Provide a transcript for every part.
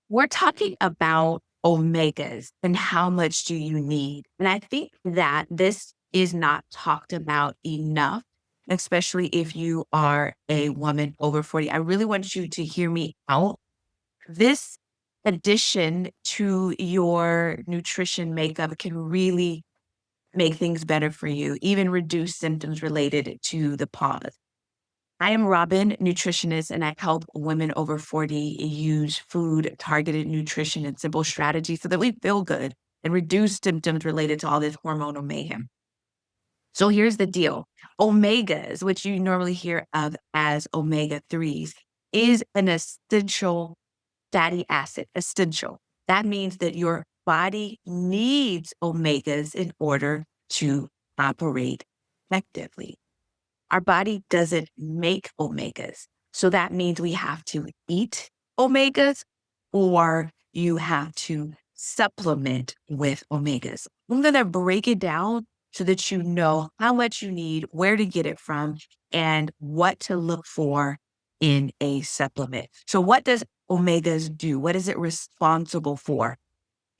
We're talking about omegas and how much do you need. And I think that this is not talked about enough, especially if you are a woman over 40. I really want you to hear me out. This addition to your nutrition makeup can really make things better for you, even reduce symptoms related to the pause. I am Robin-Nutritionist, and I help women over 40 use food, targeted nutrition, and simple strategies so that we feel good and reduce symptoms related to all this hormonal mayhem. So here's the deal. Omegas, which you normally hear of as omega-3s, is an essential fatty acid, essential. That means that your body needs omegas in order to operate effectively. Our body doesn't make omegas. So that means we have to eat omegas or you have to supplement with omegas. I'm going to break it down so that you know how much you need, where to get it from, and what to look for in a supplement. So what does omegas do? What is it responsible for?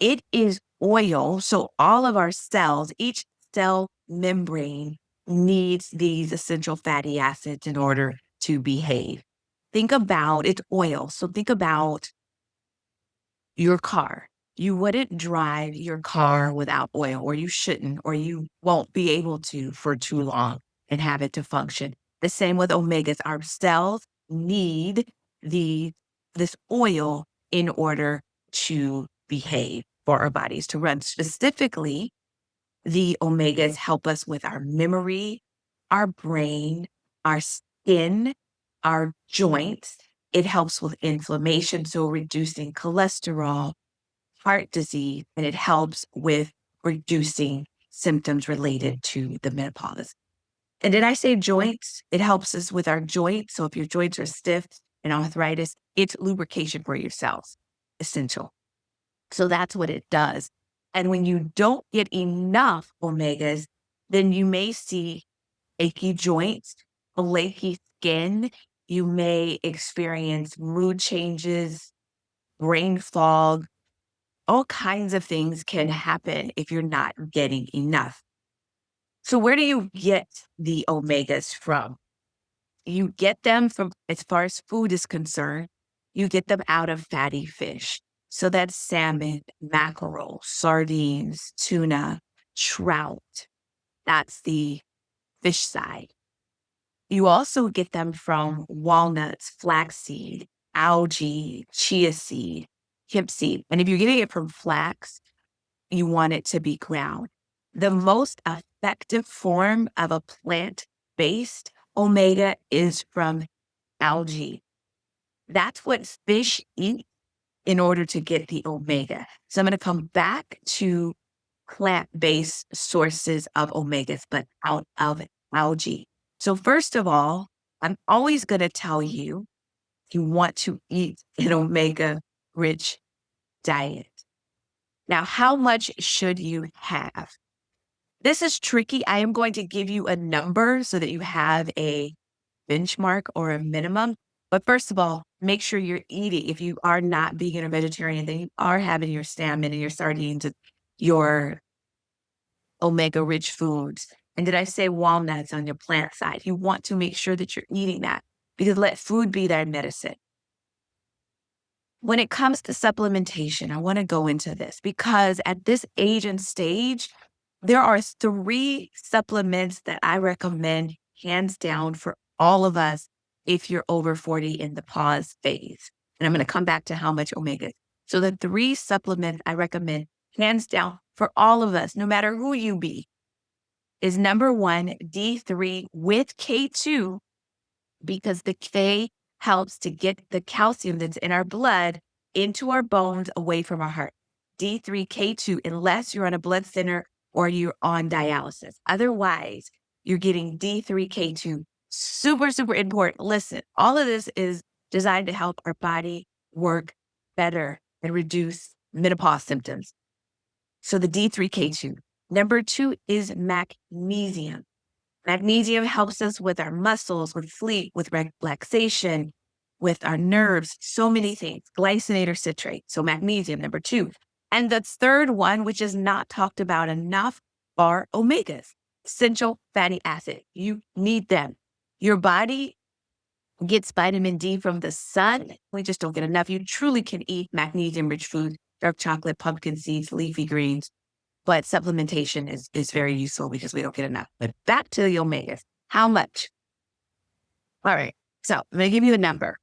It is oil. So all of our cells, each cell membrane needs these essential fatty acids in order to behave. Think about it's oil. So think about your car. You wouldn't drive your car without oil, or you shouldn't, or you won't be able to for too long and have it to function. The same with omegas. Our cells need the this oil in order to behave for our bodies to run. Specifically, the omegas help us with our memory, our brain, our skin, our joints. It helps with inflammation, so reducing cholesterol, heart disease, and it helps with reducing symptoms related to the menopause. And did I say joints? It helps us with our joints. So if your joints are stiff and arthritis, it's lubrication for your cells, essential. So that's what it does. And when you don't get enough omegas, then you may see achy joints, flaky skin. You may experience mood changes, brain fog. All kinds of things can happen if you're not getting enough. So where do you get the omegas from? You get them from, as far as food is concerned, you get them out of fatty fish. So that's salmon, mackerel, sardines, tuna, trout. That's the fish side. You also get them from walnuts, flaxseed, algae, chia seed, hemp seed. And if you're getting it from flax, you want it to be ground. The most effective form of a plant-based omega is from algae. That's what fish eat in order to get the omega. So I'm going to come back to plant-based sources of omegas, but out of algae. So first of all, I'm always going to tell you want to eat an omega-rich diet. Now, how much should you have? This is tricky. I am going to give you a number so that you have a benchmark or a minimum. But first of all, make sure you're eating. If you are not vegan or vegetarian, then you are having your salmon and your sardines and your omega-rich foods. And did I say walnuts on your plant side? You want to make sure that you're eating that because let food be their medicine. When it comes to supplementation, I want to go into this because at this age and stage, there are 3 supplements that I recommend hands down for all of us if you're over 40 in the pause phase. And I'm going to come back to how much omega. So the 3 supplements I recommend hands down for all of us, no matter who you be, is number 1, D3 with K2, because the K helps to get the calcium that's in our blood into our bones away from our heart. D3K2, unless you're on a blood thinner or you're on dialysis. Otherwise, you're getting D3K2. Super, super important. Listen, all of this is designed to help our body work better and reduce menopause symptoms. So the D3K2. Number 2 is magnesium. Magnesium helps us with our muscles, with sleep, with relaxation. with our nerves, so many things. Glycinate or citrate, so magnesium, number 2. And the third one, which is not talked about enough, are omegas, essential fatty acid. You need them. Your body gets vitamin D from the sun. We just don't get enough. You truly can eat magnesium-rich foods, dark chocolate, pumpkin seeds, leafy greens, but supplementation is very useful because we don't get enough. But back to the omegas. How much? All right. So I'm going to give you a number.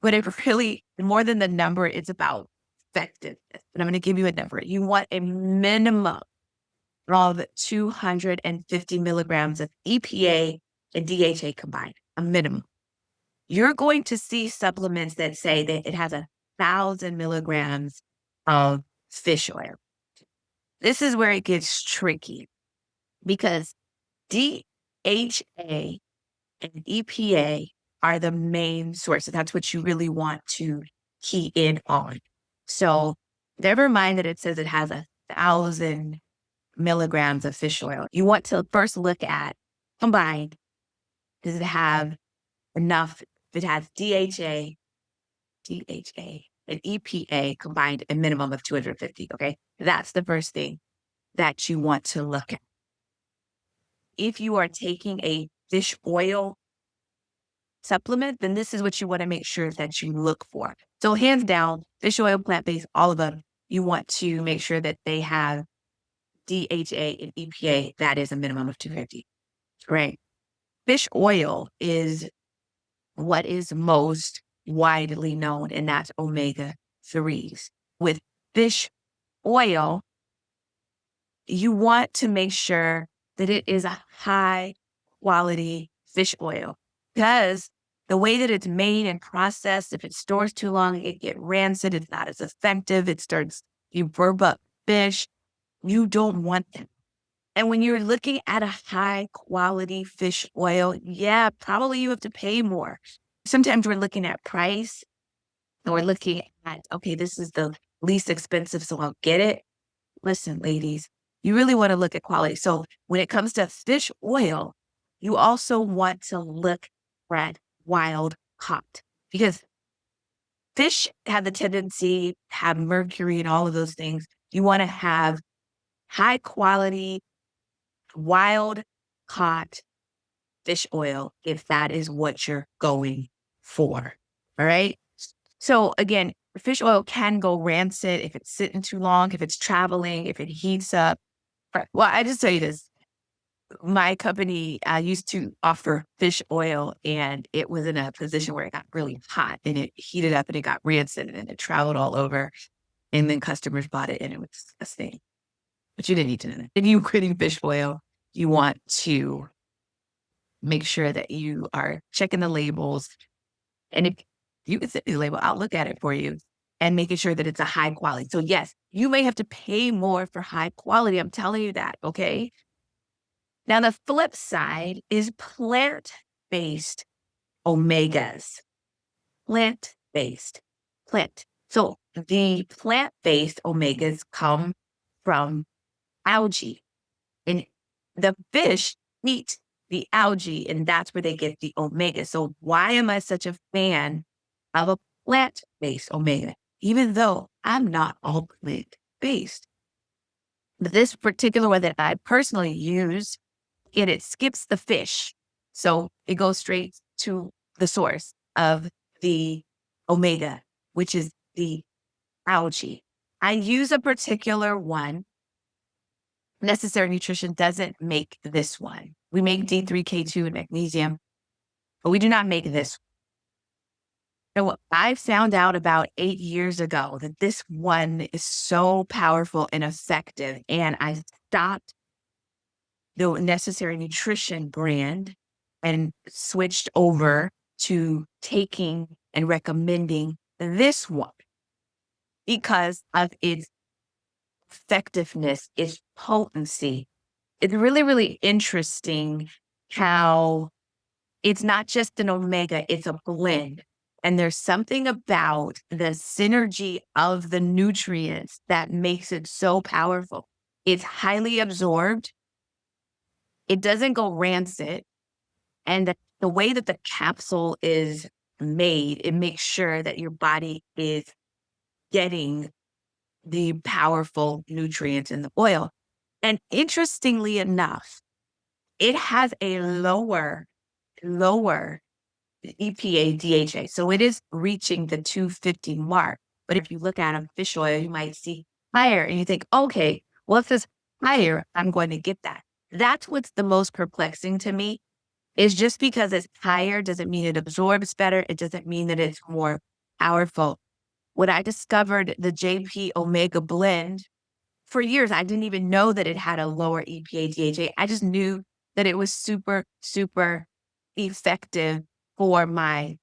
But it really, more than the number, it's about effectiveness. And I'm going to give you a number. You want a minimum of 250 milligrams of EPA and DHA combined, a minimum. You're going to see supplements that say that it has 1,000 milligrams of fish oil. This is where it gets tricky because DHA and EPA are the main source. And that's what you really want to key in on. So never mind that it says it has 1,000 milligrams of fish oil. You want to first look at combined. Does it have enough? If it has DHA, and EPA combined, a minimum of 250. Okay. That's the first thing that you want to look at. If you are taking a fish oil supplement, then this is what you want to make sure that you look for. So hands down, fish oil, plant-based, all of them, you want to make sure that they have DHA and EPA. That is a minimum of 250, right? Fish oil is what is most widely known, and that's omega-3s. With fish oil, you want to make sure that it is a high quality fish oil because the way that it's made and processed, if it stores too long, it gets rancid. It's not as effective. You burp up fish. You don't want them. And when you're looking at a high quality fish oil, yeah, probably you have to pay more. Sometimes we're looking at price and we're looking at, okay, this is the least expensive, so I'll get it. Listen, ladies, you really want to look at quality. So when it comes to fish oil, you also want to look at wild caught because fish have the tendency to have mercury and all of those things. You want to have high quality, wild caught fish oil if that is what you're going for. All right. So again, fish oil can go rancid if it's sitting too long, if it's traveling, if it heats up. Well, I just tell you this. My company used to offer fish oil and it was in a position where it got really hot and it heated up and it got rancid and it traveled all over. And then customers bought it and it was disgusting. But you didn't need to know that. If you're quitting fish oil, you want to make sure that you are checking the labels. And if you can send me the label, I'll look at it for you and making sure that it's a high quality. So yes, you may have to pay more for high quality. I'm telling you that. Okay. Now, the flip side is plant-based omegas. Plant-based. Plant. So the plant-based omegas come from algae. And the fish eat the algae, and that's where they get the omega. So why am I such a fan of a plant-based omega, even though I'm not all plant-based? But this particular one that I personally use, it skips the fish. So it goes straight to the source of the omega, which is the algae. I use a particular one. Necessary Nutrition doesn't make this one. We make D3+K2 and magnesium, but we do not make this. So I found out about 8 years ago that this one is so powerful and effective, and I stopped the Necessary Nutrition brand and switched over to taking and recommending this one because of its effectiveness, its potency. It's really, really interesting how it's not just an omega, it's a blend. And there's something about the synergy of the nutrients that makes it so powerful. It's highly absorbed. It doesn't go rancid. And the way that the capsule is made, it makes sure that your body is getting the powerful nutrients in the oil. And interestingly enough, it has a lower EPA DHA. So it is reaching the 250 mark. But if you look at a fish oil, you might see higher and you think, okay, well, if it's higher, I'm going to get that. That's what's the most perplexing to me, is just because it's higher doesn't mean it absorbs better. It doesn't mean that it's more powerful. When I discovered the JP Omega blend, for years, I didn't even know that it had a lower EPA DHA. I just knew that it was super, super effective for my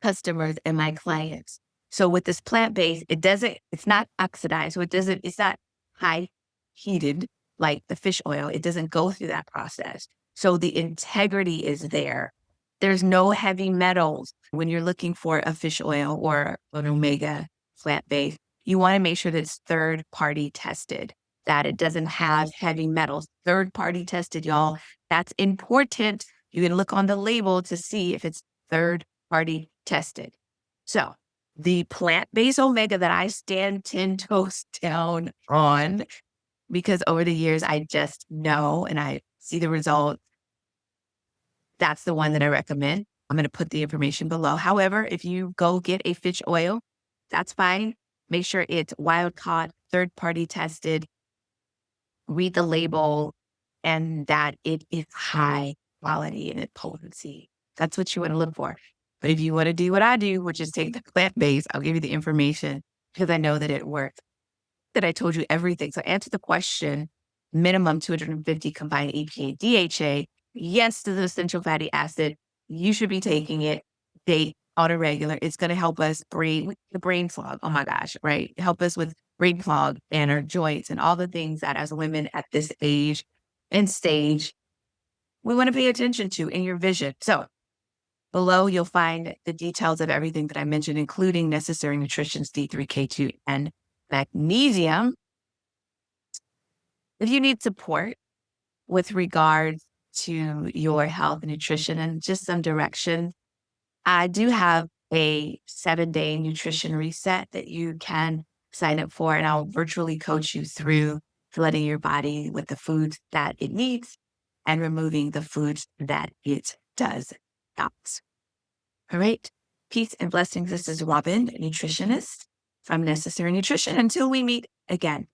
customers and my clients. So with this plant-based, it's not oxidized. So it's not high heated like the fish oil. It doesn't go through that process. So the integrity is there. There's no heavy metals when you're looking for a fish oil or an omega plant-based. You want to make sure that it's third-party tested, that it doesn't have heavy metals. Third-party tested, y'all. That's important. You can look on the label to see if it's third-party tested. So the plant-based omega that I stand 10 toes down on, because over the years I just know and I see the results, that's the one that I recommend. I'm going to put the information below. However, if you go get a fish oil, that's fine. Make sure it's wild caught, third-party tested, read the label, and that it is high quality in its potency. That's what you want to look for. But if you want to do what I do, which is take the plant-based, I'll give you the information because I know that it works. That I told you everything. So answer the question, minimum 250 combined EPA, DHA, yes to the essential fatty acid. You should be taking it date on a regular. It's going to help us the brain fog. Oh my gosh, right? Help us with brain fog and our joints and all the things that as women at this age and stage, we want to pay attention to in your vision. So below, you'll find the details of everything that I mentioned, including Necessary Nutrition's D3+K2 and magnesium. If you need support with regards to your health and nutrition and just some direction, I do have a 7-day nutrition reset that you can sign up for, and I'll virtually coach you through flooding your body with the foods that it needs and removing the foods that it does not. All right. Peace and blessings. This is Robin, nutritionist from Necessary Nutrition. Until we meet again.